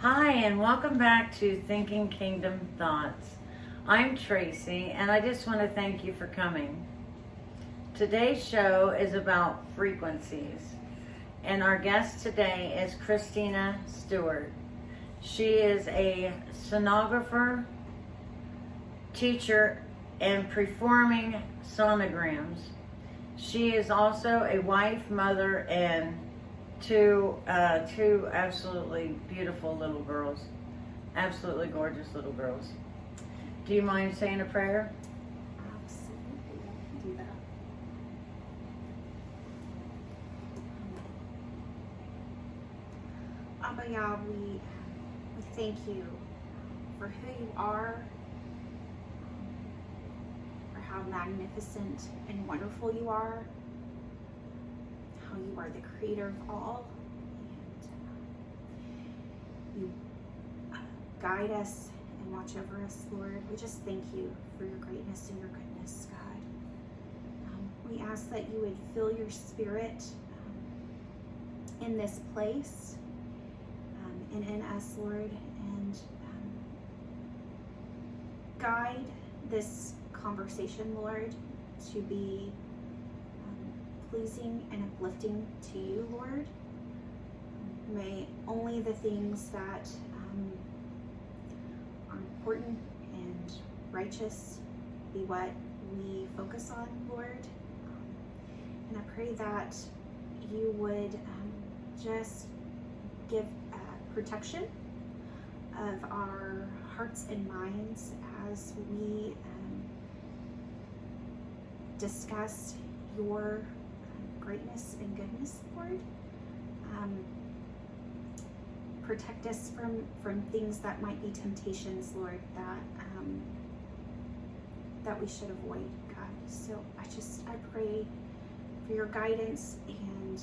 Hi, and welcome back to Thinking Kingdom Thoughts. I'm Tracy, and I just want to thank you for coming. Today's show is about frequencies, and our guest today is Christina Stewart. She is a sonographer, teacher, and performing sonograms. She is also a wife, mother, and two absolutely beautiful little girls, absolutely gorgeous little girls. Do you mind saying a prayer? Absolutely, I can do that. Abba Yah, we thank you for who you are, for how magnificent and wonderful you are, how you are the creator of all, and you guide us and watch over us, Lord. We just thank you for your greatness and your goodness, God. We ask that you would fill your spirit in this place and in us, Lord, and guide this conversation, Lord, to be pleasing and uplifting to you, Lord. May only the things that are important and righteous be what we focus on, Lord. And I pray that you would just give protection of our hearts and minds as we discuss your greatness and goodness, Lord. Protect us from things that might be temptations, Lord, that we should avoid, God. So I pray for your guidance and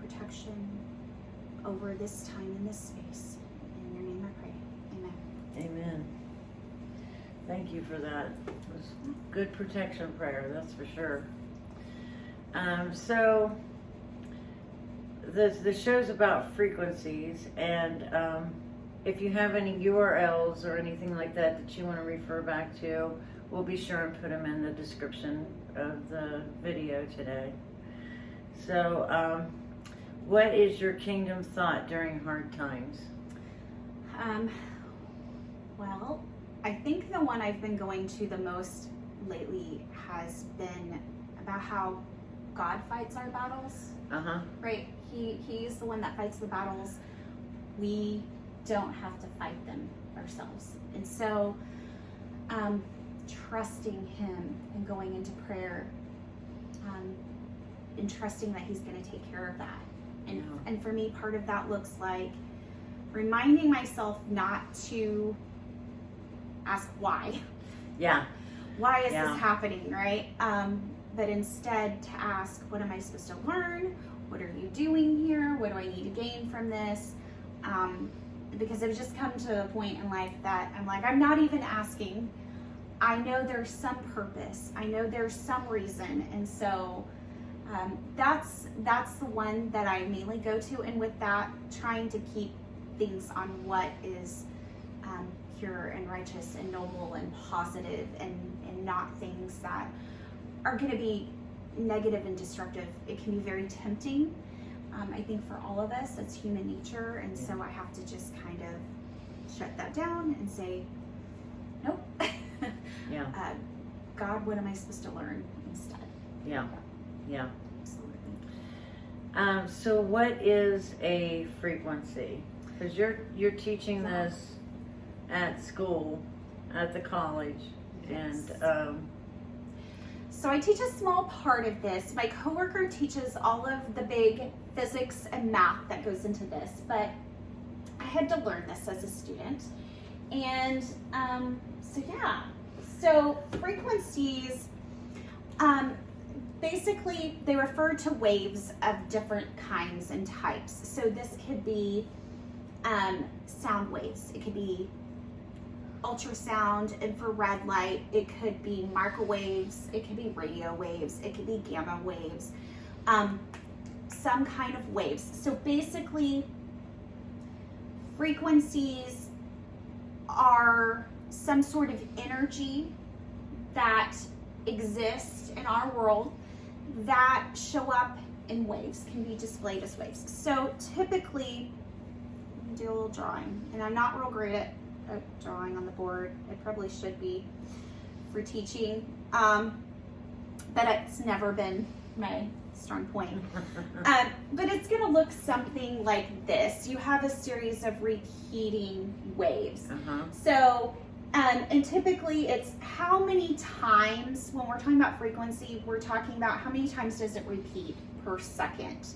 protection over this time in this space. In your name I pray. Amen. Amen. Thank you for that. It was good protection prayer, that's for sure. So the show's about frequencies, and if you have any URLs or anything like that you want to refer back to, we'll be sure and put them in the description of the video today. So what is your kingdom thought during hard times? Well, I think the one I've been going to the most lately has been about how God fights our battles. Right? He's the one that fights the battles. We don't have to fight them ourselves. And so trusting him and going into prayer and trusting that he's going to take care of that. And for me, part of that looks like reminding myself not to ask why. Yeah. Why is this happening, right? But instead to ask, what am I supposed to learn? What are you doing here? What do I need to gain from this? Because I've just come to a point in life that I'm like, I'm not even asking. I know there's some purpose. I know there's some reason. And so that's the one that I mainly go to. And with that, trying to keep things on what is pure and righteous and noble and positive, and not things that are going to be negative and destructive. It can be very tempting. I think for all of us, that's human nature. And so I have to just kind of shut that down and say, nope. God, what am I supposed to learn instead? Yeah. Absolutely. So what is a frequency? Because you're teaching this at school, at the college, Yes. and So I teach a small part of this. My coworker teaches all of the big physics and math that goes into this, but I had to learn this as a student. And so frequencies, basically they refer to waves of different kinds and types. So this could be sound waves. It could be ultrasound, infrared light, it could be microwaves, it could be radio waves, it could be gamma waves, some kind of waves. So basically Frequencies are some sort of energy that exists in our world that show up in waves, can be displayed as waves. So typically, do a little drawing, and I'm not real great at drawing on the board. I probably should be for teaching, but it's never been my strong point. But it's going to look something like this. You have a series of repeating waves. So, and typically it's how many times, when we're talking about frequency, we're talking about how many times does it repeat per second.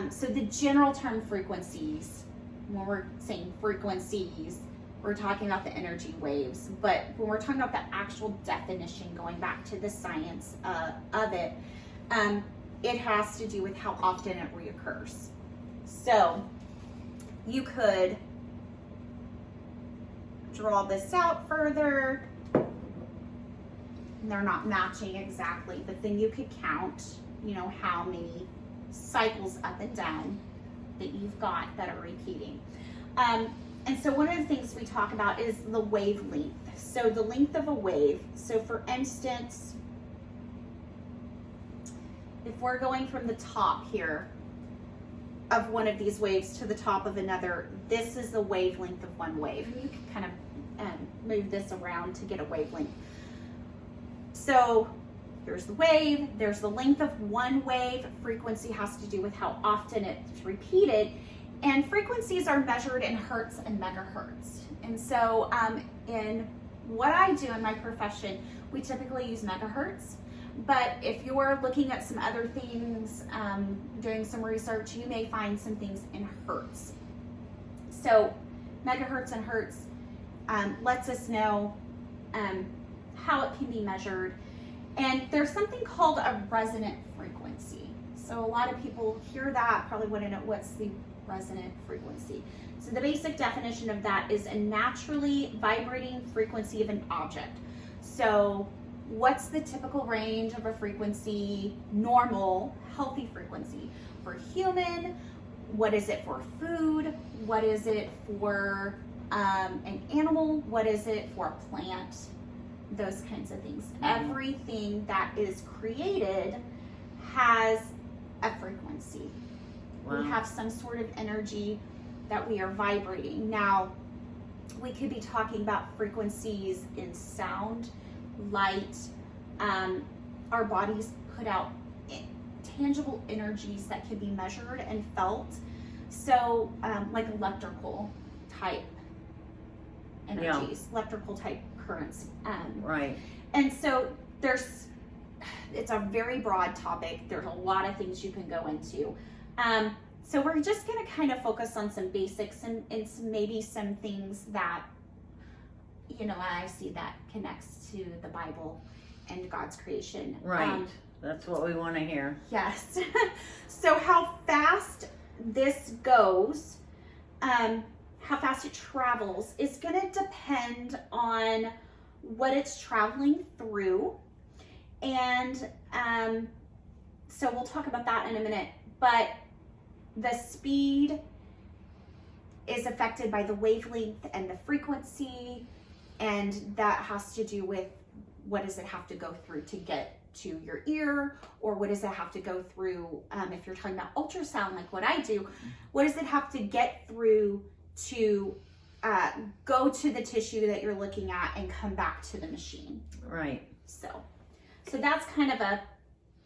So the general term frequencies, when we're saying frequencies, we're talking about the energy waves. But when we're talking about the actual definition, going back to the science of it, it has to do with how often it reoccurs. So you could draw this out further. They're not matching exactly, but then you could count, you know, how many cycles up and down that you've got that are repeating. And so one of the things we talk about is the wavelength. So the length of a wave. So for instance, if we're going from the top here of one of these waves to the top of another, this is the wavelength of one wave. And you can kind of move this around to get a wavelength. So here's the wave, there's the length of one wave. Frequency has to do with how often it's repeated. And frequencies are measured in hertz and megahertz. And so in what I do in my profession, we typically use megahertz. But if you're looking at some other things, doing some research, you may find some things in hertz. So megahertz and hertz lets us know how it can be measured. And there's something called a resonant frequency. So a lot of people hear that, probably want to know what's the resonant frequency. So the basic definition of that is a naturally vibrating frequency of an object. So what's the typical range of a frequency, normal, healthy frequency for human? What is it for food? What is it for an animal? What is it for a plant? Those kinds of things. Everything that is created has a frequency. We have some sort of energy that we are vibrating. Now, we could be talking about frequencies in sound, light. Our bodies put out tangible energies that can be measured and felt. So, like electrical type energies, electrical type currents. Right. And so it's a very broad topic. There's a lot of things you can go into. So we're just going to kind of focus on some basics and maybe some things that, you know, I see that connects to the Bible and God's creation. Right. That's what we want to hear. Yes. So how fast this goes, how fast it travels is going to depend on what it's traveling through. And so we'll talk about that in a minute. But the speed is affected by the wavelength and the frequency, and that has to do with what does it have to go through to get to your ear, or what does it have to go through, if you're talking about ultrasound like what I do, what does it have to get through to go to the tissue that you're looking at and come back to the machine. Right. So that's kind of a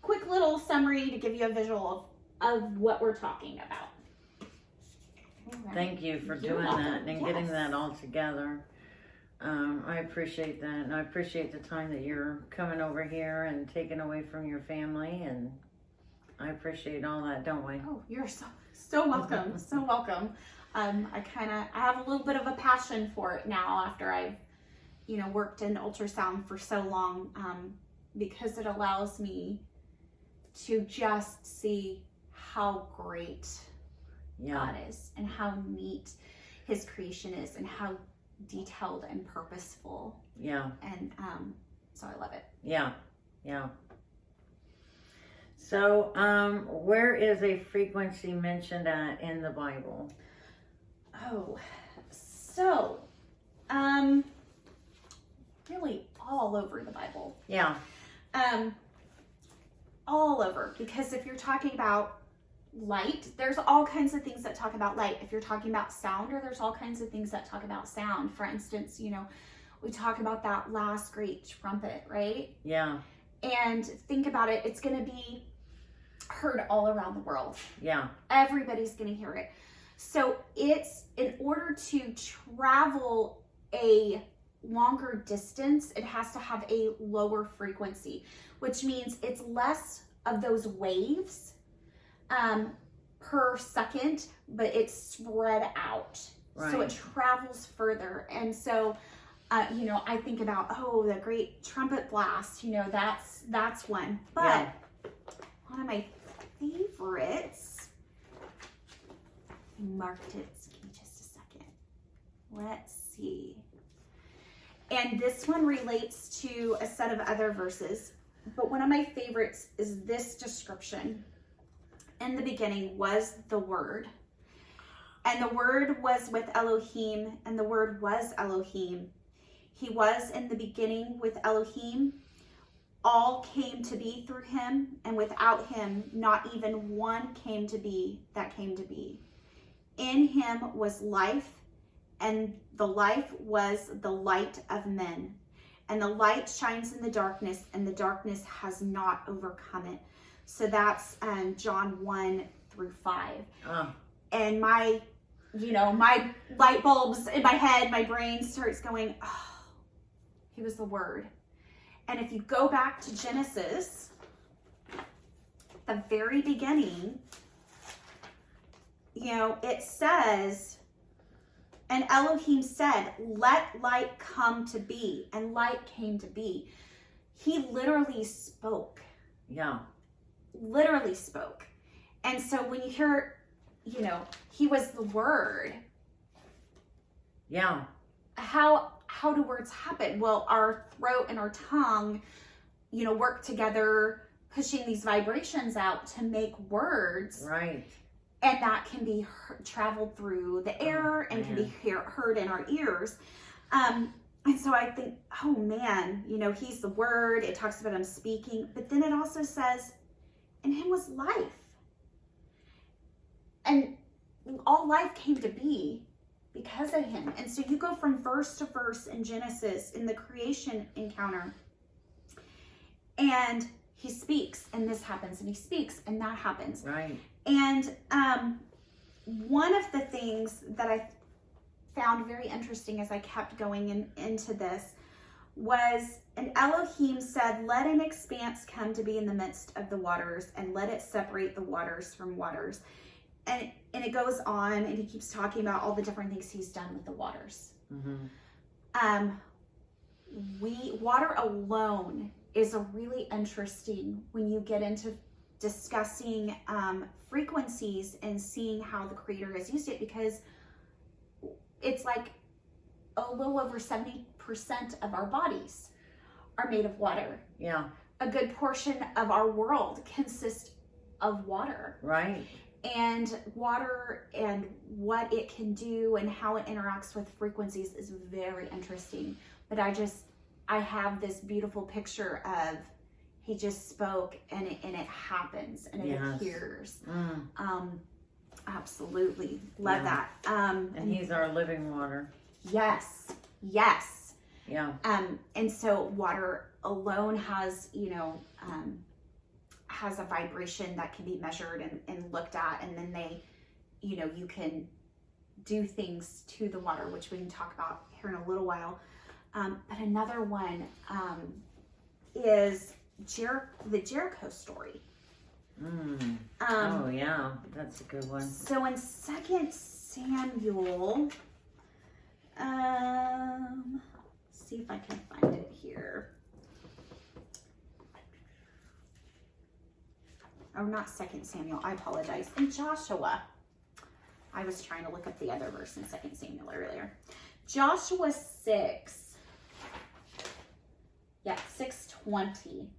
quick little summary to give you a visual of what we're talking about. Right. Thank you for doing that and getting that all together. I appreciate that, and I appreciate the time that you're coming over here and taking away from your family, and I appreciate all that, don't we? Oh, you're so welcome. So welcome. I have a little bit of a passion for it now after I've, worked in ultrasound for so long, because it allows me to just see how great God is and how neat his creation is and how detailed and purposeful. Yeah. And so I love it. Yeah. So where is a frequency mentioned at in the Bible? Oh, so, really all over the Bible. Yeah. All over, because if you're talking about light, there's all kinds of things that talk about light. If you're talking about sound, or there's all kinds of things that talk about sound. For instance, you know, we talk about that last great trumpet, right? Yeah. And think about it, it's going to be heard all around the world. Yeah. Everybody's going to hear it. So it's, in order to travel a longer distance, it has to have a lower frequency, which means it's less of those waves per second, but it's spread out. Right. So it travels further. And so, you know, I think about, oh, the great trumpet blast, you know, that's one. But Yeah. one of my favorites, I marked it, give me just a second. Let's see. And this one relates to a set of other verses, but one of my favorites is this description. In the beginning was the Word, and the Word was with Elohim, and the Word was Elohim. He was in the beginning with Elohim. All came to be through him, and without him, not even one came to be that came to be. In him was life, and the life was the light of men. And the light shines in the darkness, and the darkness has not overcome it. So that's John 1-5. And my light bulbs in my head, my brain starts going, oh, he was the Word. And if you go back to Genesis, the very beginning, you know, it says, and Elohim said, let light come to be, and light came to be. He literally spoke. Yeah. Literally spoke. And so when you hear, you know, he was the Word. Yeah. How do words happen? Well, our throat and our tongue, you know, work together, pushing these vibrations out to make words. Right. And that can be traveled through the air and can be heard in our ears. And so I think, oh man, you know, he's the Word. It talks about him speaking, but then it also says, in him was life. And all life came to be because of him. And so you go from verse to verse in Genesis in the creation encounter, and he speaks, and this happens, and he speaks, and that happens. Right. And one of the things that I found very interesting as I kept going into this was, and Elohim said, let an expanse come to be in the midst of the waters, and let it separate the waters from waters. And it goes on, and he keeps talking about all the different things he's done with the waters. Mm-hmm. Water alone is a really interesting when you get into discussing frequencies and seeing how the Creator has used it, because it's like a little over 70% of our bodies are made of water. Yeah. A good portion of our world consists of water. Right. And water and what it can do and how it interacts with frequencies is very interesting. But I have this beautiful picture of he just spoke and it happens and it appears. Absolutely. Love that. And he's our living water. Yes. Yeah. And so water alone has, you know, has a vibration that can be measured and looked at, and then you can do things to the water, which we can talk about here in a little while. But another one is the Jericho story. Oh yeah, that's a good one. So in 2 Samuel, see if I can find it here. Oh, not 2 Samuel, I apologize. In Joshua. I was trying to look up the other verse in 2 Samuel earlier. Joshua 6:20.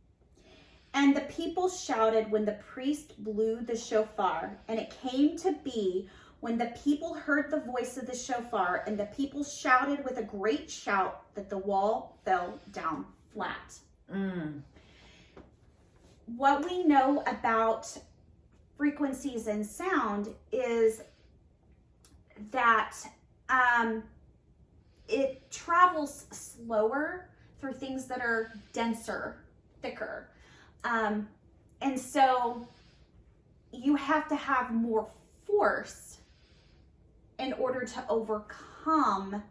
And the people shouted when the priest blew the shofar, and it came to be When the people heard the voice of the shofar, and the people shouted with a great shout, that the wall fell down flat. What we know about frequencies and sound is that it travels slower through things that are denser, thicker. And so you have to have more force in order to overcome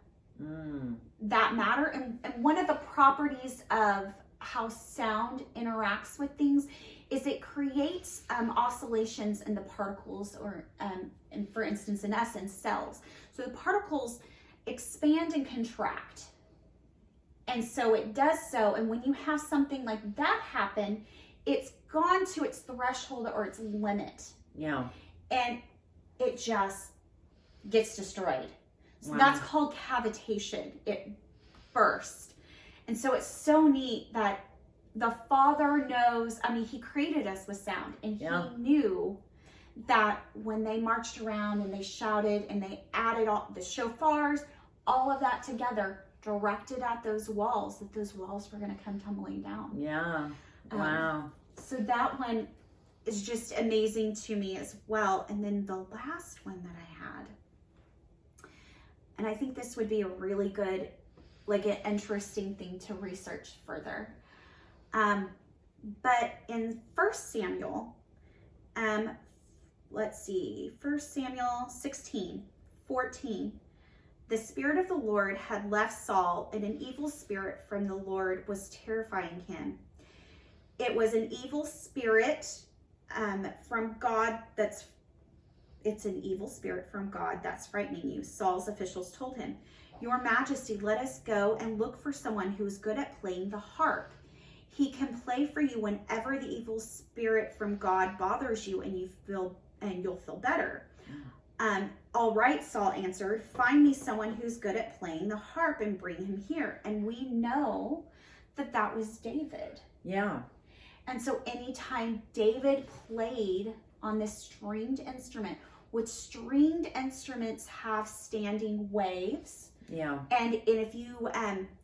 that matter. And one of the properties of how sound interacts with things is it creates oscillations in the particles, or and for instance, in essence, cells. So the particles expand and contract. And so it does so. And when you have something like that happen, it's gone to its threshold or its limit. Yeah. And it just gets destroyed. So Wow. that's called cavitation. It burst. And so it's so neat that the Father knows, I mean, he created us with sound, and he knew that when they marched around and they shouted and they added all the shofars, all of that together, directed at those walls, that those walls were going to come tumbling down. Yeah. Wow. So that one is just amazing to me as well. And then the last one that I had, and I think this would be a really good, like an interesting thing to research further. But in 1 Samuel, let's see, 1 Samuel 16:14, the Spirit of the Lord had left Saul, and an evil spirit from the Lord was terrifying him. It was an evil spirit from God it's an evil spirit from God that's frightening you. Saul's officials told him, Your Majesty, let us go and look for someone who is good at playing the harp. He can play for you whenever the evil spirit from God bothers you, and you'll feel better. All right, Saul answered, find me someone who's good at playing the harp and bring him here. And we know that was David. Yeah. And so anytime David played on this stringed instrument, which stringed instruments have standing waves. Yeah. And if you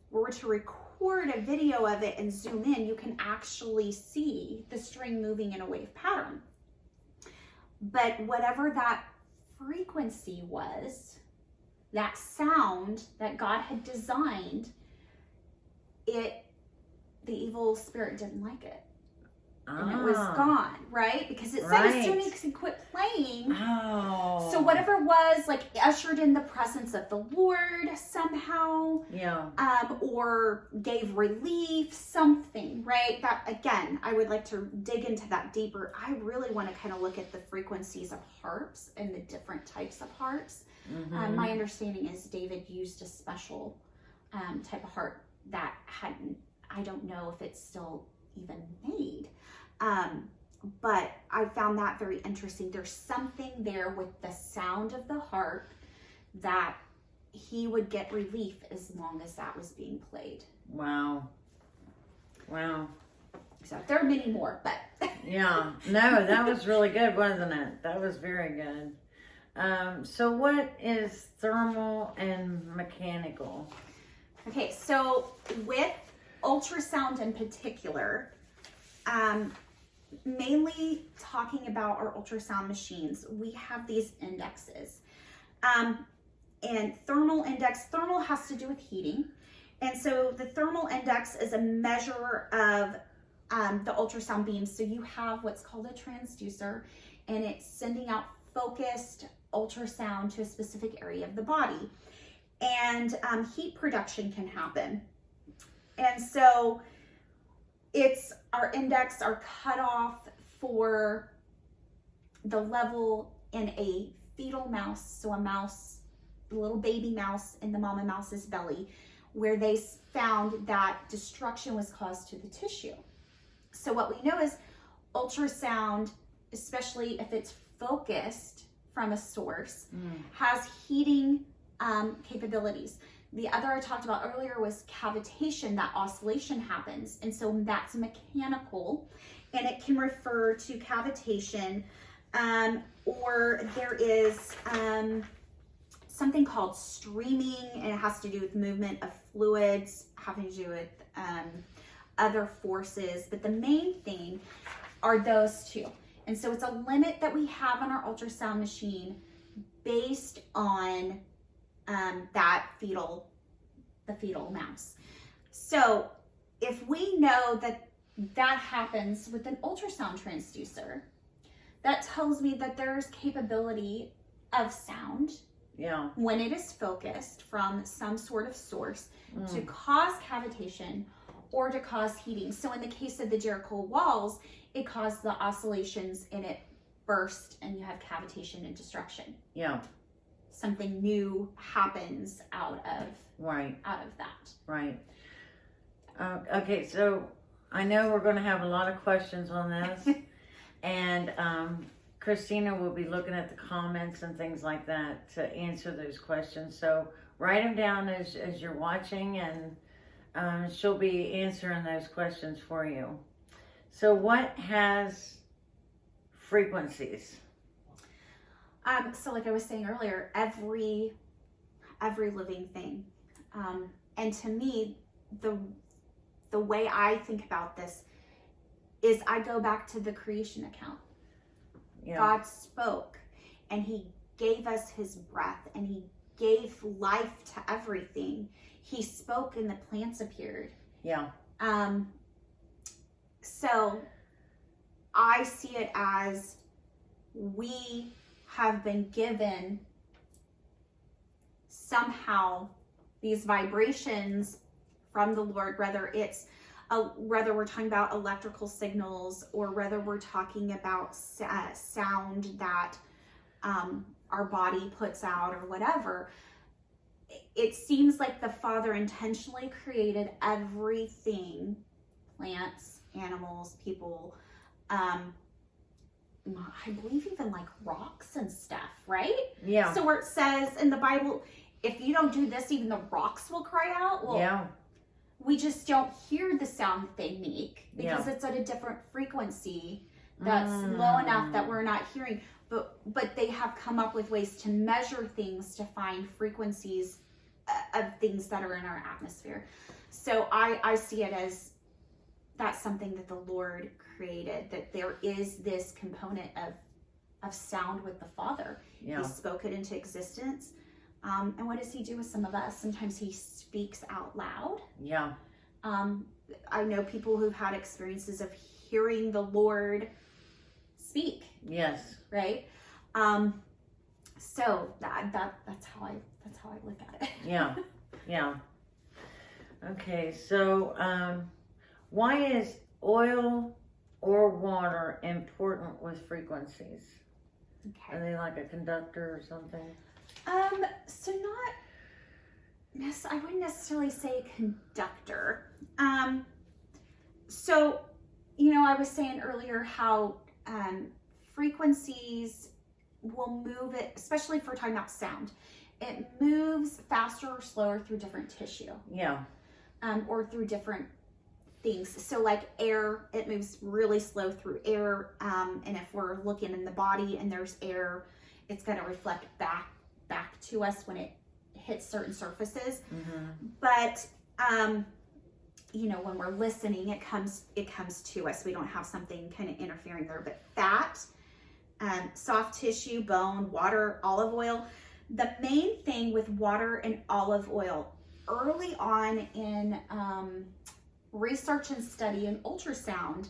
were to record a video of it and zoom in, you can actually see the string moving in a wave pattern. But whatever that frequency was, that sound that God had designed, the evil spirit didn't like it. And it was gone, right? Because it said as soon as he quit playing. Oh. So whatever was, like, ushered in the presence of the Lord somehow. Yeah. Or gave relief, something, right? That, again, I would like to dig into that deeper. I really want to kind of look at the frequencies of harps and the different types of harps. Mm-hmm. My understanding is David used a special type of harp that I don't know if it's still even made. But I found that very interesting. There's something there with the sound of the harp that he would get relief as long as that was being played. Wow. Wow. So there are many more, but yeah. No, that was really good, wasn't it? That was very good. So what is thermal and mechanical? Okay, so with ultrasound in particular, mainly talking about our ultrasound machines, we have these indexes. And thermal has to do with heating. And so the thermal index is a measure of the ultrasound beams. So you have what's called a transducer, and it's sending out focused ultrasound to a specific area of the body. And heat production can happen. And so our index, our cutoff for the level in a fetal mouse, so a little baby mouse in the mama mouse's belly, where they found that destruction was caused to the tissue. So what we know is ultrasound, especially if it's focused from a source, has heating capabilities. The other I talked about earlier was cavitation, that oscillation happens. And so that's mechanical, and it can refer to cavitation Or there is something called streaming, and it has to do with movement of fluids, having to do with other forces. But the main thing are those two. And so it's a limit that we have on our ultrasound machine based on the fetal mouse. So if we know that happens with an ultrasound transducer, that tells me that there's capability of sound when it is focused from some sort of source to cause cavitation or to cause heating. So in the case of the Jericho walls, it caused the oscillations and it burst and you have cavitation and destruction. Yeah. Something new happens out of that. Right. Okay, so I know we're going to have a lot of questions on this, and Christina will be looking at the comments and things like that to answer those questions. So write them down as you're watching, and she'll be answering those questions for you. So what has frequencies? So like I was saying earlier, every living thing, and to me, the way I think about this is I go back to the creation account. Yeah. God spoke and he gave us his breath and he gave life to everything. He spoke and the plants appeared. Yeah. So I see it as we have been given somehow these vibrations from the Lord, whether we're talking about electrical signals or whether we're talking about sound that our body puts out or whatever. It seems like the Father intentionally created everything, plants, animals, people, I believe even like rocks and stuff, right? Yeah. So where it says in the Bible, if you don't do this, even the rocks will cry out. Well, yeah. We just don't hear the sound that they make because it's at a different frequency that's low enough that we're not hearing. But they have come up with ways to measure things to find frequencies of things that are in our atmosphere. So I see it as that's something that the Lord created, that there is this component of sound with the Father. Yeah. He spoke it into existence. And what does he do with some of us? Sometimes he speaks out loud. Yeah. I know people who've had experiences of hearing the Lord speak. Yes. Right. So that's how I look at it. Yeah. Yeah. Okay. So, why is oil or water important with frequencies? Okay. Are they like a conductor or something? So I wouldn't necessarily say conductor. So, I was saying earlier how frequencies will move it, especially if we're talking about sound. It moves faster or slower through different tissue. Yeah. Or through different things. So like air, it moves really slow through air. And if we're looking in the body and there's air, it's going to reflect back to us when it hits certain surfaces. Mm-hmm. But when we're listening, it comes to us. We don't have something kind of interfering there. But fat, soft tissue, bone, water, olive oil. The main thing with water and olive oil, early on in research and study in ultrasound,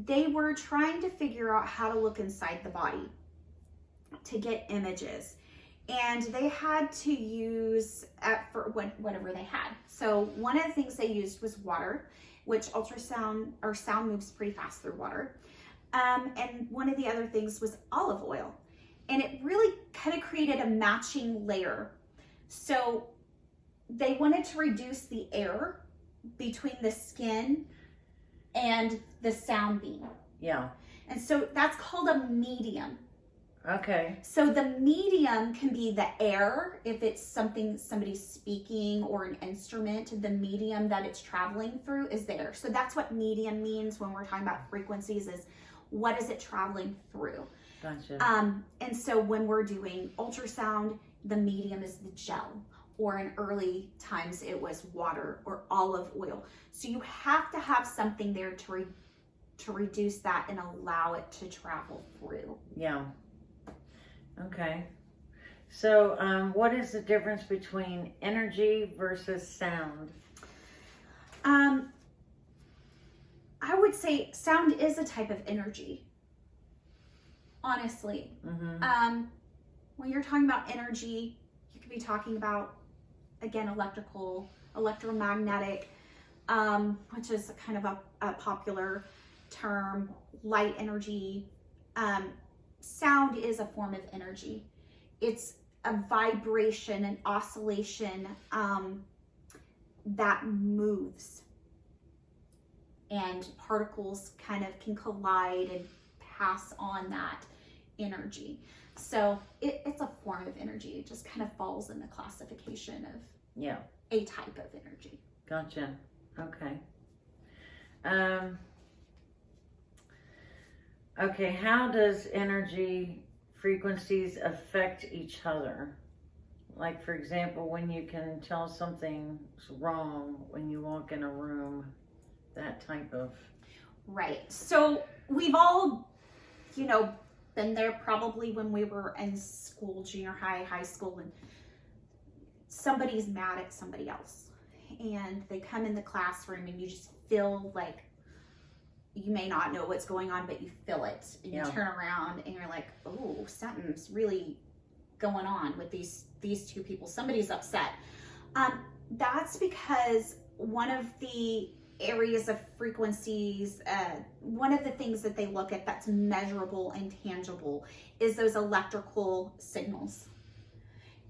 they were trying to figure out how to look inside the body to get images. And they had to use for whatever they had. So one of the things they used was water, which ultrasound or sound moves pretty fast through water. And one of the other things was olive oil. And it really kind of created a matching layer. So they wanted to reduce the air between the skin and the sound beam. Yeah. And so that's called a medium. Okay. So the medium can be the air, if it's somebody's speaking or an instrument, the medium that it's traveling through is the air. So that's what medium means when we're talking about frequencies, is what is it traveling through. Gotcha. And so when we're doing ultrasound, the medium is the gel, or in early times it was water or olive oil. So you have to have something there to reduce that and allow it to travel through. Yeah. Okay. So what is the difference between energy versus sound? I would say sound is a type of energy, honestly. Mm-hmm. When you're talking about energy, you could be talking about, again, electrical, electromagnetic, which is kind of a popular term, light energy. Sound is a form of energy. It's a vibration, an oscillation that moves. And particles kind of can collide and pass on that energy. So it's a form of energy. It just kind of falls in the classification of a type of energy. Gotcha. Okay. Okay, how does energy frequencies affect each other? Like, for example, when you can tell something's wrong when you walk in a room, that type of... Right. So we've all, been there probably when we were in school, junior high, high school, and somebody's mad at somebody else. And they come in the classroom and you just feel like you may not know what's going on, but you feel it. And you turn around and you're like, oh, something's really going on with these two people. Somebody's upset. That's because one of the areas of frequencies, one of the things that they look at that's measurable and tangible is those electrical signals.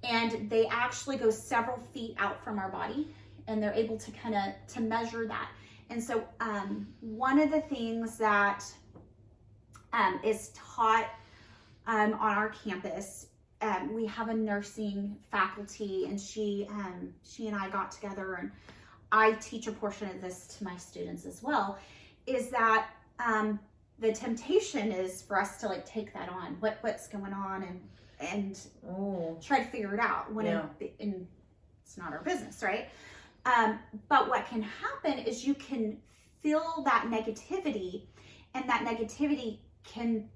And they actually go several feet out from our body, and they're able to to measure that. And so one of the things that is taught on our campus, we have a nursing faculty, and she and I got together, and I teach a portion of this to my students as well, is that the temptation is for us to take that on, what's going on, and try to figure it out when it's not our business, right? But what can happen is you can feel that negativity, and that negativity can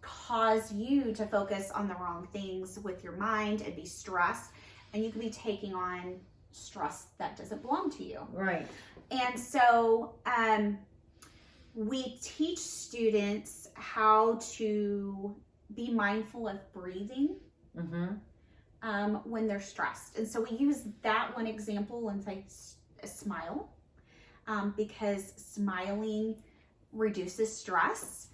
cause you to focus on the wrong things with your mind and be stressed, and you can be taking on stress that doesn't belong to you. Right. And so we teach students how to be mindful of breathing when they're stressed. And so we use that one example and say smile, because smiling reduces stress.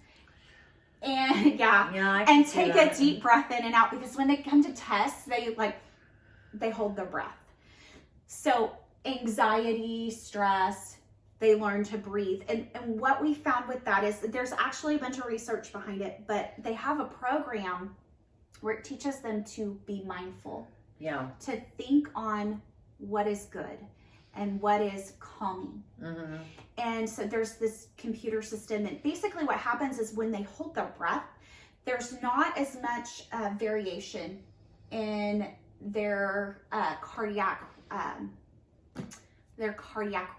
And and take a deep breath in and out, because when they come to tests, they hold their breath. So anxiety, stress, they learn to breathe. And what we found with that is that there's actually a bunch of research behind it, but they have a program where it teaches them to be mindful. Yeah. To think on what is good and what is calming. Mm-hmm. And so there's this computer system, and basically what happens is when they hold their breath, there's not as much variation in their cardiac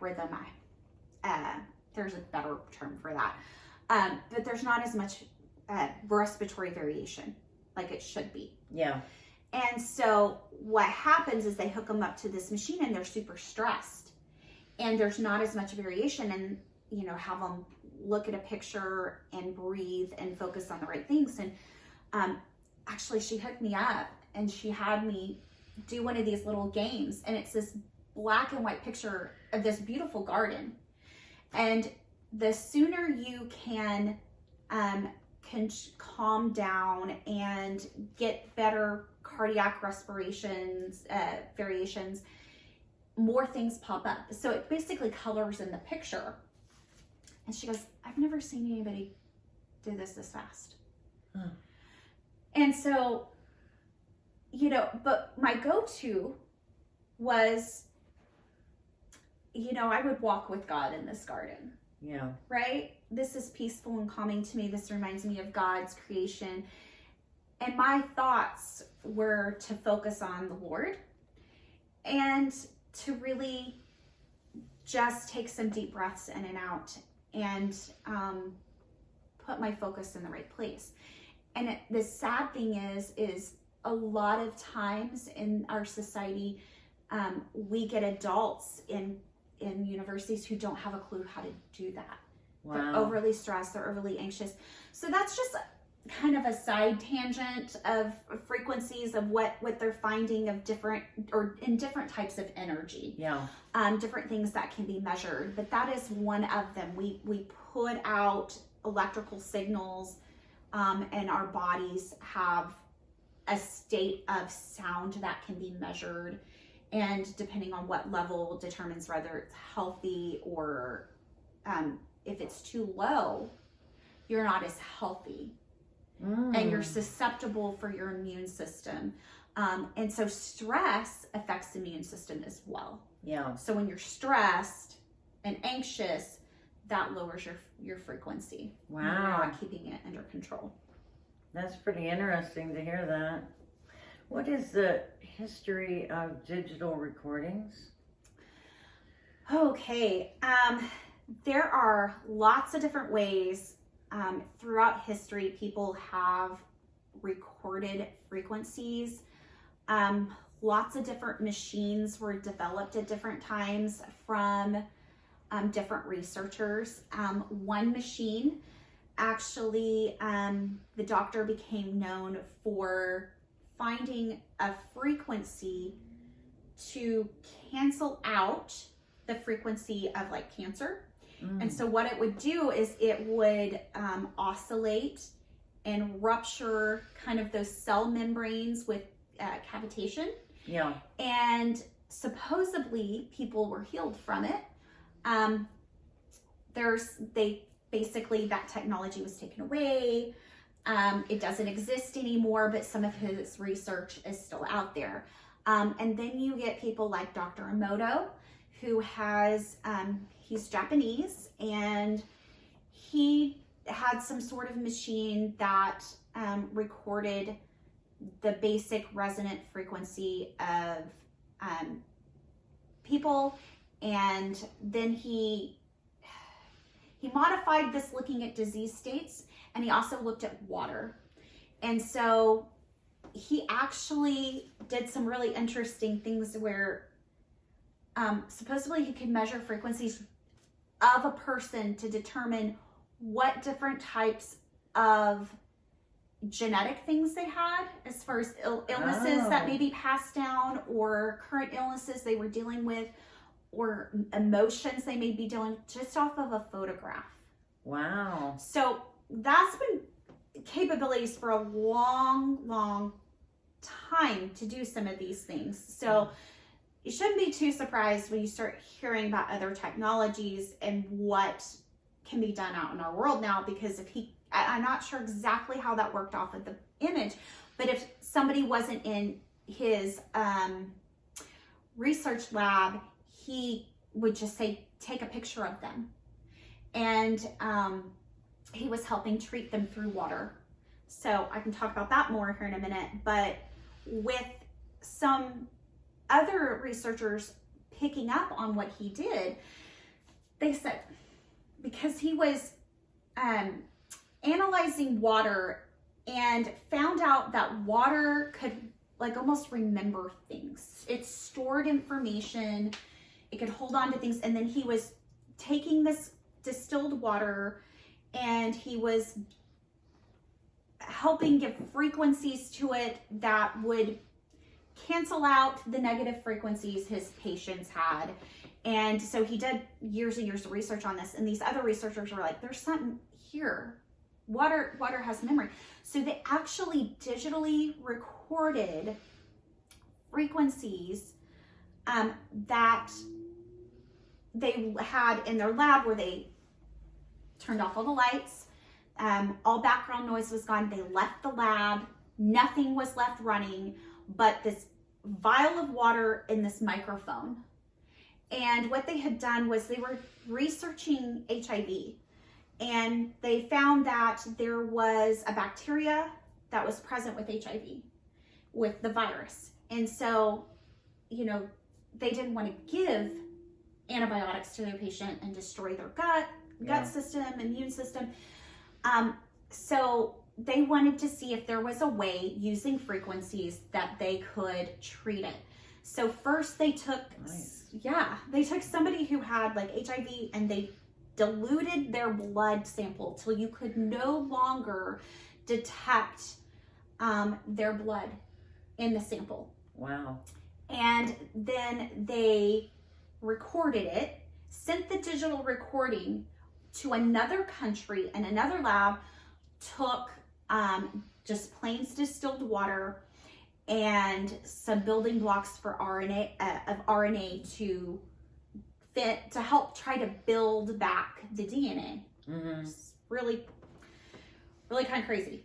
rhythm. There's a better term for that. But there's not as much respiratory variation like it should be. Yeah. And so what happens is they hook them up to this machine, and they're super stressed, and there's not as much variation, and have them look at a picture and breathe and focus on the right things. And actually she hooked me up, and she had me do one of these little games, and it's this black and white picture of this beautiful garden. And the sooner you can calm down and get better cardiac respirations, variations, more things pop up. So it basically colors in the picture. And she goes, I've never seen anybody do this fast. And so, but my go-to was, I would walk with God in this garden. Yeah. Right? This is peaceful and calming to me. This reminds me of God's creation. And my thoughts were to focus on the Lord and to really just take some deep breaths in and out and put my focus in the right place. And the sad thing is a lot of times in our society, we get adults in universities who don't have a clue how to do that. Wow. They're overly stressed, they're overly anxious. So that's just kind of a side tangent of frequencies of what they're finding of different types of energy. Yeah. Different things that can be measured, but that is one of them. We put out electrical signals, and our bodies have a state of sound that can be measured, and depending on what level determines whether it's healthy or if it's too low, you're not as healthy. And you're susceptible for your immune system. And so stress affects the immune system as well. Yeah. So when you're stressed and anxious, that lowers your frequency. Wow. When you're not keeping it under control. That's pretty interesting to hear that. What is the history of digital recordings? Okay. There are lots of different ways. Throughout history, people have recorded frequencies. Lots of different machines were developed at different times from different researchers. One machine, actually, the doctor became known for finding a frequency to cancel out the frequency of like cancer. And so what it would do is it would oscillate and rupture kind of those cell membranes with cavitation. Yeah. And supposedly people were healed from it. Basically that technology was taken away. It doesn't exist anymore, but some of his research is still out there. And then you get people like Dr. Emoto, who has, he's Japanese, and he had some sort of machine that recorded the basic resonant frequency of people, and then he modified this looking at disease states, and he also looked at water. And so he actually did some really interesting things where supposedly he could measure frequencies of a person to determine what different types of genetic things they had as far as illnesses that may be passed down, or current illnesses they were dealing with, or emotions they may be dealing with, just off of a photograph. Wow. So that's been capabilities for a long time to do some of these things. So you shouldn't be too surprised when you start hearing about other technologies and what can be done out in our world now, because I'm not sure exactly how that worked off of the image, but if somebody wasn't in his research lab, he would just say, take a picture of them. And he was helping treat them through water. So I can talk about that more here in a minute, but with some other researchers picking up on what he did, they said, because he was analyzing water and found out that water could like almost remember things. It stored information, it could hold on to things. And then he was taking this distilled water and he was helping give frequencies to it that would cancel out the negative frequencies his patients had. And so he did years and years of research on this, and these other researchers were like, there's something here. Water has memory. So they actually digitally recorded frequencies that they had in their lab, where they turned off all the lights, all background noise was gone. They left the lab, nothing was left running but this vial of water in this microphone. And what they had done was they were researching HIV, and they found that there was a bacteria that was present with HIV, with the virus. And so, you know, they didn't want to give antibiotics to their patient and destroy their gut system, immune system. So they wanted to see if there was a way using frequencies that they could treat it. So first they took, they took somebody who had like HIV and they diluted their blood sample till you could no longer detect their blood in the sample. Wow. And then they recorded it, sent the digital recording to another country, and another lab took just plain distilled water and some building blocks for RNA to help try to build back the DNA. Mm-hmm. It's really kind of crazy.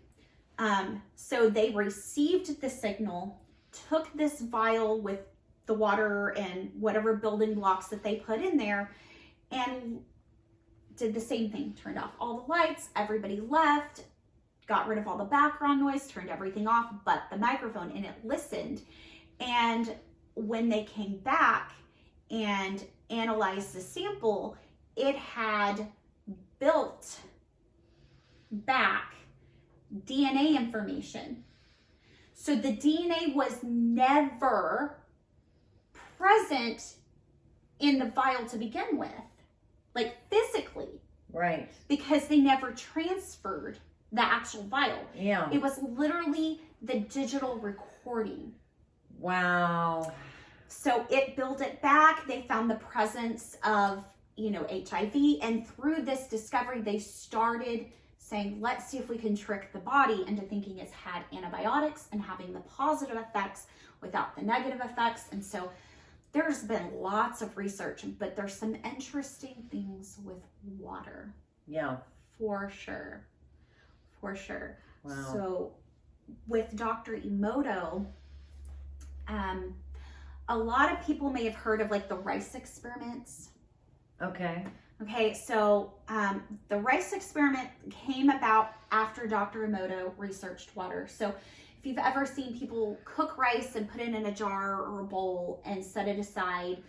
So they received the signal, took this vial with the water and whatever building blocks that they put in there, and did the same thing. Turned off all the lights, everybody left, got rid of all the background noise, turned everything off but the microphone, and it listened. And when they came back and analyzed the sample, it had built back DNA information. So the DNA was never present in the vial to begin with, like physically. Right. Because they never transferred the actual vial. Yeah. It was literally the digital recording. Wow. So it built it back. They found the presence of, HIV. And through this discovery, they started saying, let's see if we can trick the body into thinking it's had antibiotics and having the positive effects without the negative effects. And so there's been lots of research, but there's some interesting things with water. Yeah. For sure. For sure. Wow. So with Dr. Emoto, a lot of people may have heard of like the rice experiments. Okay. Okay, so the rice experiment came about after Dr. Emoto researched water. So if you've ever seen people cook rice and put it in a jar or a bowl and set it aside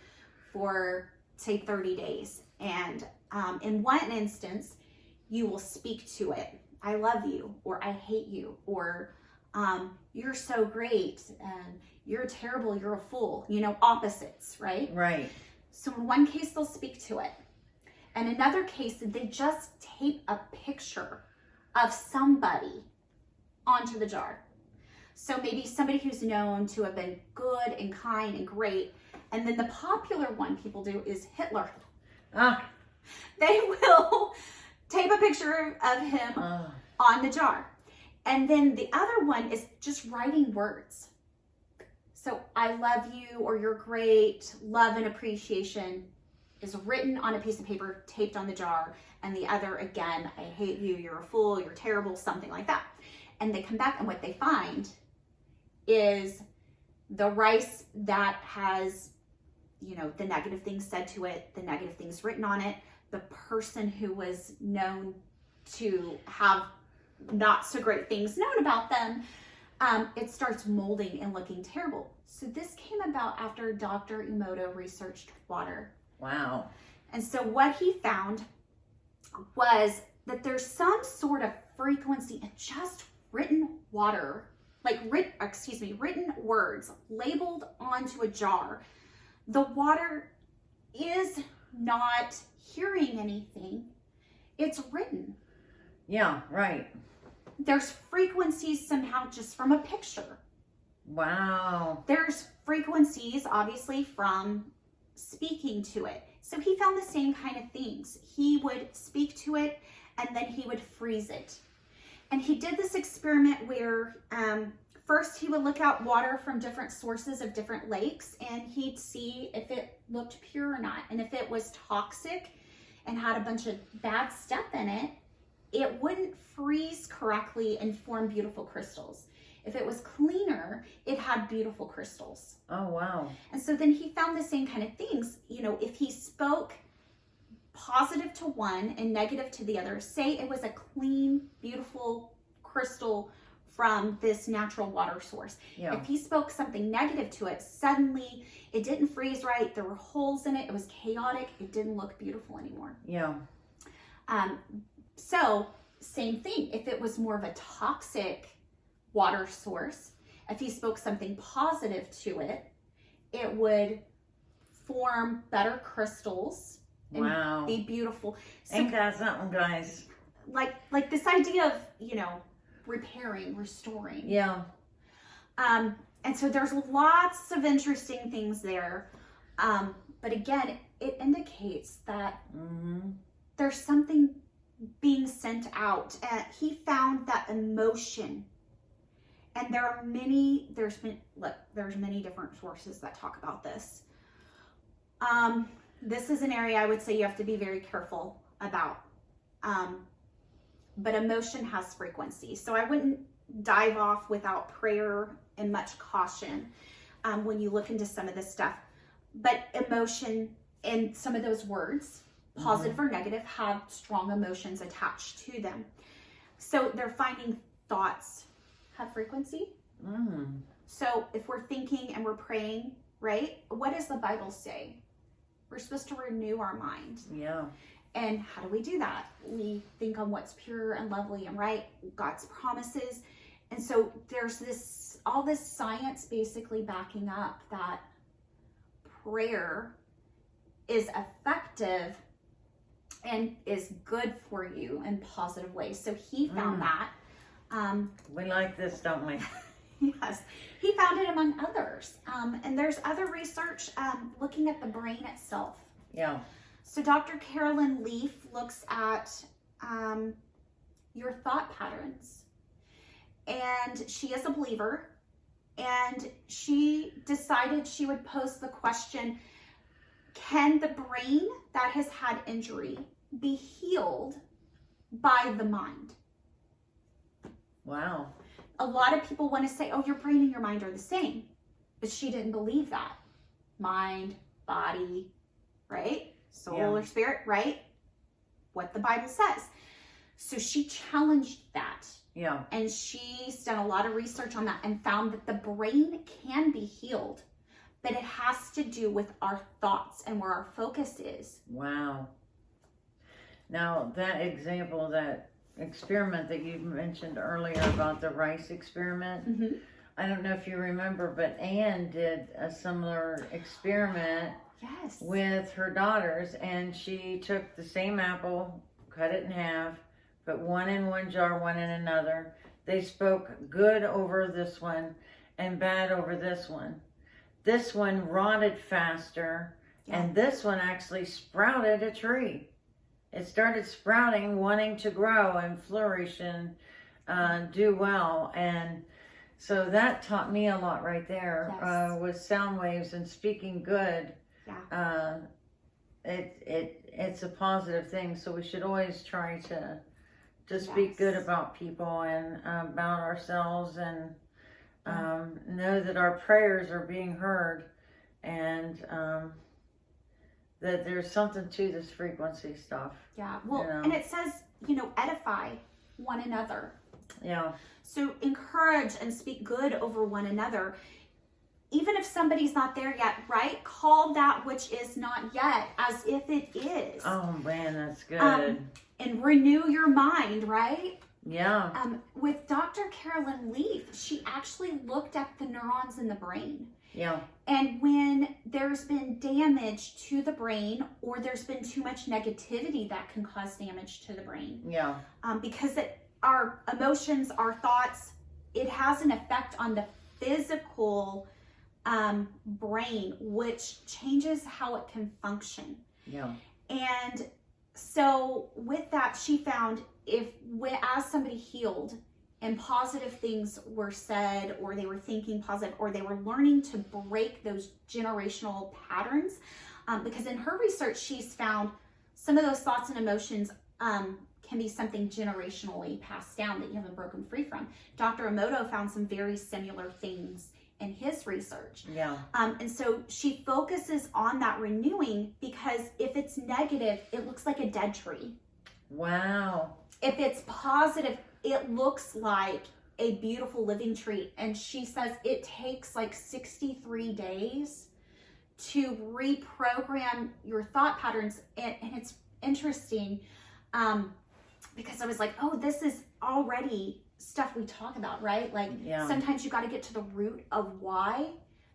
for, say, 30 days. And in one instance, you will speak to it. I love you, or I hate you, or you're so great, and you're terrible, you're a fool, opposites, right? Right. So in one case, they'll speak to it. And another case, they just tape a picture of somebody onto the jar. So maybe somebody who's known to have been good and kind and great. And then the popular one people do is Hitler. They will tape a picture of him on the jar. And then the other one is just writing words. So I love you, or you're great, love and appreciation is written on a piece of paper, taped on the jar. And the other, again, I hate you, you're a fool, you're terrible, something like that. And they come back, and what they find is the rice that has, the negative things said to it, the negative things written on it, the person who was known to have not so great things known about them, it starts molding and looking terrible. So this came about after Dr. Emoto researched water. Wow. And so what he found was that there's some sort of frequency in just written water, like written words labeled onto a jar. The water is not hearing anything. It's written. Yeah, right. There's frequencies somehow just from a picture. Wow. There's frequencies, obviously, from speaking to it. So he found the same kind of things. He would speak to it, and then he would freeze it. And he did this experiment where first he would look out water from different sources of different lakes, and he'd see if it looked pure or not. And if it was toxic and had a bunch of bad stuff in it, it wouldn't freeze correctly and form beautiful crystals. If it was cleaner, it had beautiful crystals. Oh, wow. And so then he found the same kind of things. If he spoke positive to one and negative to the other, say it was a clean, beautiful crystal from this natural water source. Yeah. If he spoke something negative to it, suddenly it didn't freeze right. There were holes in it. It was chaotic. It didn't look beautiful anymore. Yeah. So same thing. If it was more of a toxic water source, if he spoke something positive to it, it would form better crystals and Wow. be beautiful. So, Ain't that something, guys? like this idea of, repairing, restoring. Yeah. And so there's lots of interesting things there. But again, it indicates that there's something being sent out. He found that emotion. And there's many different sources that talk about this. This is an area I would say you have to be very careful about. But emotion has frequency. So I wouldn't dive off without prayer and much caution when you look into some of this stuff. But emotion and some of those words, positive or negative, have strong emotions attached to them. So they're finding thoughts have frequency. So if we're thinking and we're praying, right? What does the Bible say? We're supposed to renew our mind. Yeah. And how do we do that? We think on what's pure and lovely and right, God's promises. And so there's all this science basically backing up that prayer is effective and is good for you in positive ways. So he found that. We like this, don't we? Yes, he found it among others. And there's other research looking at the brain itself. Yeah. So Dr. Carolyn Leaf looks at your thought patterns. And she is a believer. And she decided she would pose the question, can the brain that has had injury be healed by the mind? Wow. A lot of people want to say, oh, your brain and your mind are the same. But she didn't believe that. Mind, body, right? Soul or spirit, right? What the Bible says. So she challenged that. Yeah. And she's done a lot of research on that and found that the brain can be healed. But it has to do with our thoughts and where our focus is. Wow. Now, that example, that experiment that you mentioned earlier about the rice experiment, I don't know if you remember, but Anne did a similar experiment with her daughters, and she took the same apple, cut it in half, put one in one jar, one in another. They spoke good over this one and bad over this one. This one rotted faster, and this one actually sprouted a tree. It started sprouting, wanting to grow and flourish and do well. And so that taught me a lot right there with sound waves and speaking good. It's a positive thing. So we should always try to speak good about people and about ourselves, and know that our prayers are being heard, and that there's something to this frequency stuff. Yeah, well, and it says, edify one another. Yeah. So encourage and speak good over one another. Even if somebody's not there yet, right? Call that which is not yet as if it is. Oh, man, that's good. And renew your mind, right? Yeah. With Dr. Carolyn Leaf, she actually looked at the neurons in the brain. Yeah. And when there's been damage to the brain, or there's been too much negativity that can cause damage to the brain. Yeah. Because our emotions, our thoughts, it has an effect on the physical brain, which changes how it can function. Yeah. And so with that, she found as somebody healed and positive things were said, or they were thinking positive, or they were learning to break those generational patterns, because in her research, she's found some of those thoughts and emotions can be something generationally passed down that you haven't broken free from. Dr. Emoto found some very similar things in his research. Yeah. And so she focuses on that renewing, because if it's negative, it looks like a dead tree. Wow. If it's positive, it looks like a beautiful living tree, and she says it takes like 63 days to reprogram your thought patterns. And it's interesting because I was like, oh, this is already stuff we talk about, right? Like sometimes you got to get to the root of why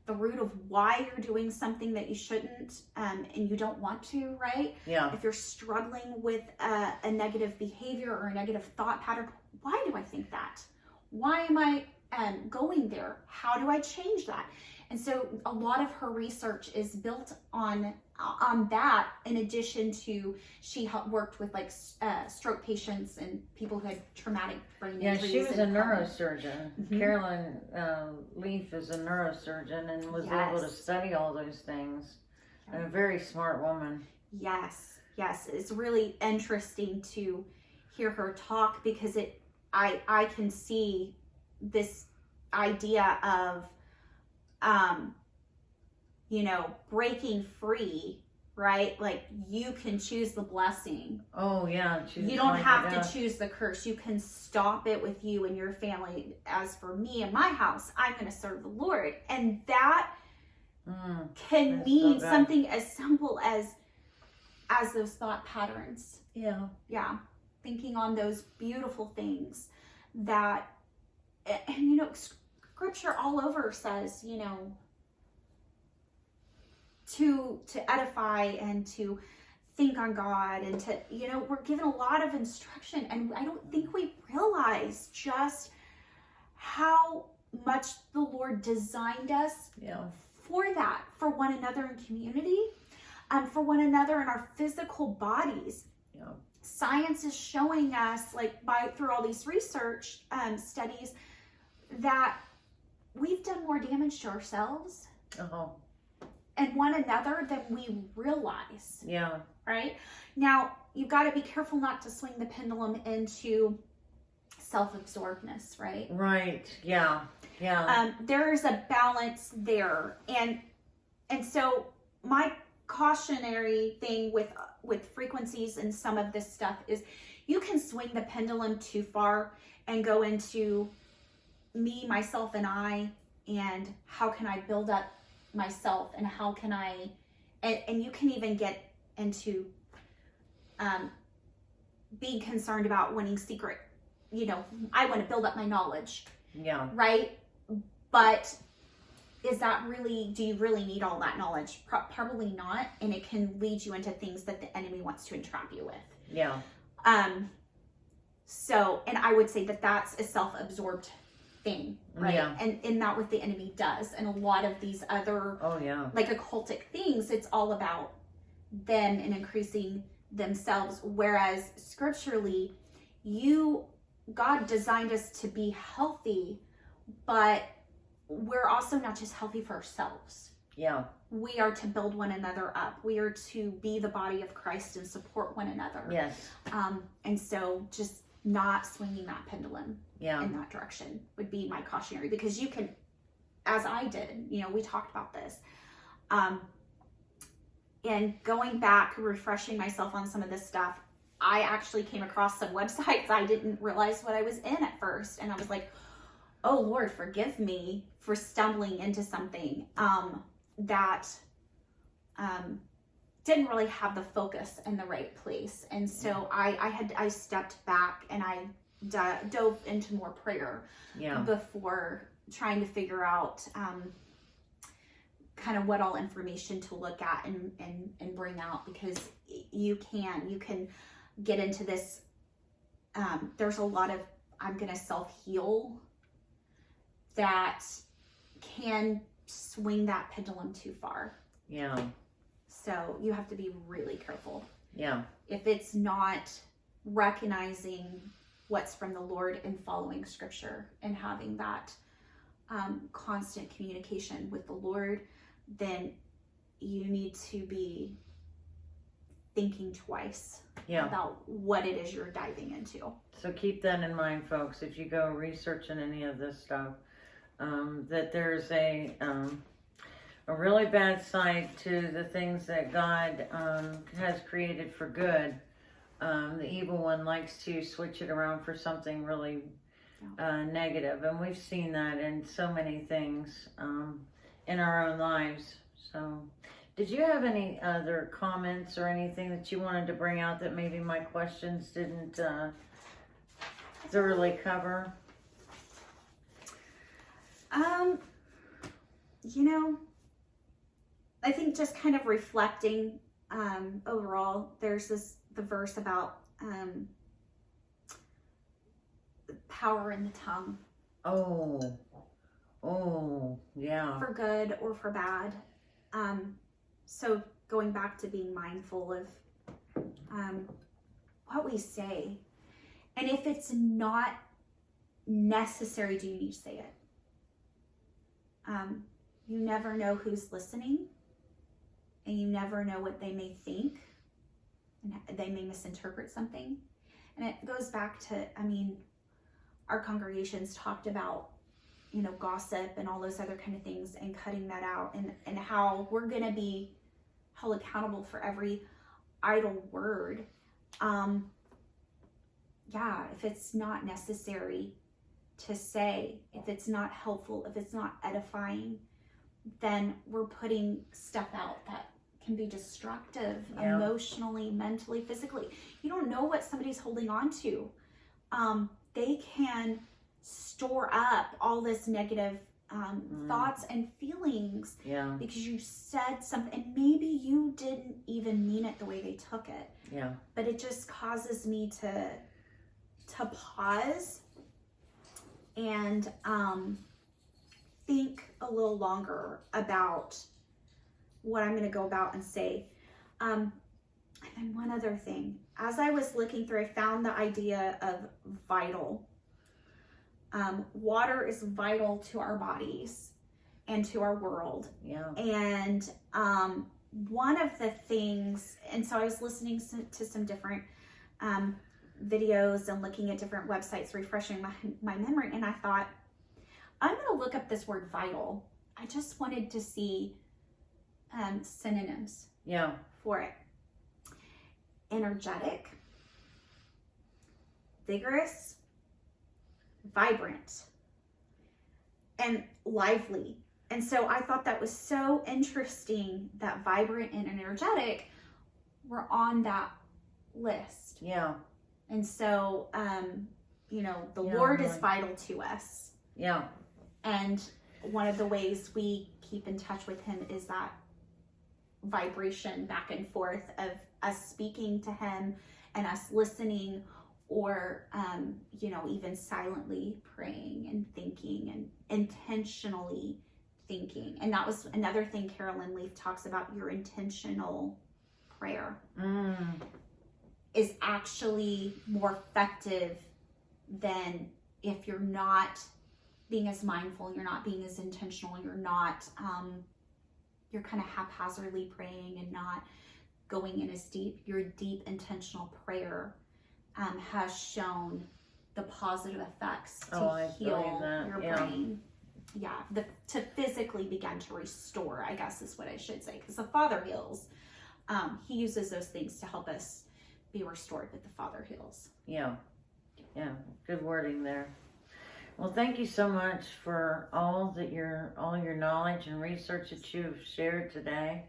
you're doing something that you shouldn't and you don't want to, right? Yeah. If you're struggling with a negative behavior or a negative thought pattern, why do I think that? Why am I going there? How do I change that? And so a lot of her research is built on that, in addition to she worked with like stroke patients and people who had traumatic brain injuries. Yeah, she was a neurosurgeon. Mm-hmm. Carolyn Leaf is a neurosurgeon and was able to study all those things. And a very smart woman. Yes. It's really interesting to hear her talk because I can see this idea of breaking free, right? Like you can choose the blessing. Oh yeah. You don't have to choose the curse. You can stop it with you and your family. As for me and my house, I'm going to serve the Lord. And that can mean something as simple as those thought patterns. Yeah. Thinking on those beautiful things that, and scripture all over says, to edify and to think on God and to, we're given a lot of instruction, and I don't think we realize just how much the Lord designed us for that, for one another in community, for one another in our physical bodies. Science is showing us, like through all these research studies, that we've done more damage to ourselves and one another than we realize. Yeah. Right? Now, you've got to be careful not to swing the pendulum into self-absorbedness, right? Right. Yeah. There's a balance there. And so my cautionary thing with frequencies and some of this stuff is you can swing the pendulum too far and go into me, myself, and I, and how can I build up myself, and how can I, and you can even get into being concerned about wanting secret, I want to build up my knowledge. Yeah. Right? But is that really, do you really need all that knowledge? Probably not. And it can lead you into things that the enemy wants to entrap you with. Yeah. So, and I would say that that's a self-absorbed thing, right? Yeah. And that what the enemy does. And a lot of these other, like occultic things, it's all about them and increasing themselves. Whereas scripturally, God designed us to be healthy, but we're also not just healthy for ourselves. Yeah. We are to build one another up. We are to be the body of Christ and support one another. Yes. And so just not swinging that pendulum in that direction would be my cautionary, because you can, as I did, we talked about this. And going back, refreshing myself on some of this stuff, I actually came across some websites I didn't realize what I was in at first. And I was like, oh Lord, forgive me for stumbling into something that didn't really have the focus in the right place. And so I stepped back and I dove into more prayer before trying to figure out kind of what all information to look at and bring out, because you can get into this. There's a lot of, I'm going to self-heal that can swing that pendulum too far. Yeah. So you have to be really careful. Yeah. If it's not recognizing what's from the Lord and following scripture and having that constant communication with the Lord, then you need to be thinking twice about what it is you're diving into. So keep that in mind, folks, if you go researching any of this stuff, that there's a really bad side to the things that God has created for good. The evil one likes to switch it around for something really negative, and we've seen that in so many things in our own lives. So, did you have any other comments or anything that you wanted to bring out that maybe my questions didn't thoroughly cover? You know, I think just kind of reflecting overall, there's the verse about power in the tongue. Oh, yeah. For good or for bad. So going back to being mindful of what we say. And if it's not necessary, do you need to say it? You never know who's listening, and you never know what they may think, and they may misinterpret something. And it goes back to, our congregations talked about, gossip and all those other kind of things, and cutting that out, and how we're going to be held accountable for every idle word. If it's not necessary to say, if it's not helpful, if it's not edifying, then we're putting stuff out that can be destructive, emotionally, mentally, physically. You don't know what somebody's holding on to. They can store up all this negative thoughts and feelings because you said something, and maybe you didn't even mean it the way they took it. But it just causes me to pause and think a little longer about what I'm going to go about and say. And then one other thing, as I was looking through, I found the idea of vital. Water is vital to our bodies and to our world. And one of the things, and so I was listening to some different videos and looking at different websites, refreshing my memory, and I thought, I'm going to look up this word vital. I just wanted to see synonyms for it. Energetic, vigorous, vibrant, and lively. And so I thought that was so interesting that vibrant and energetic were on that list. And so, the Lord is vital to us. And one of the ways we keep in touch with him is that vibration back and forth of us speaking to him and us listening, or, even silently praying and thinking and intentionally thinking. And that was another thing Carolyn Leaf talks about, your intentional prayer is actually more effective than if you're not being as mindful, you're not being as intentional, you're not, you're kind of haphazardly praying and not going in as deep. Your deep intentional prayer has shown the positive effects to heal your brain. To physically begin to restore, I guess is what I should say, because the Father heals. He uses those things to help us be restored, but the Father heals. Good wording there. Well, thank you so much for all your knowledge and research that you've shared today.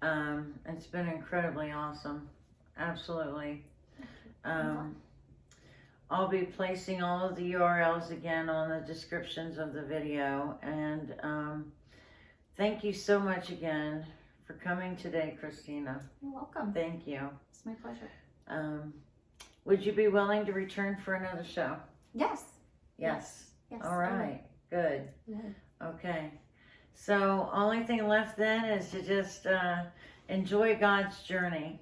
It's been incredibly awesome. Absolutely. I'll be placing all of the URLs again on the descriptions of the video. And thank you so much again for coming today, Christina. You're welcome. Thank you. It's my pleasure. Would you be willing to return for another show? Yes. All right. Good. Okay. So only thing left then is to just enjoy God's journey.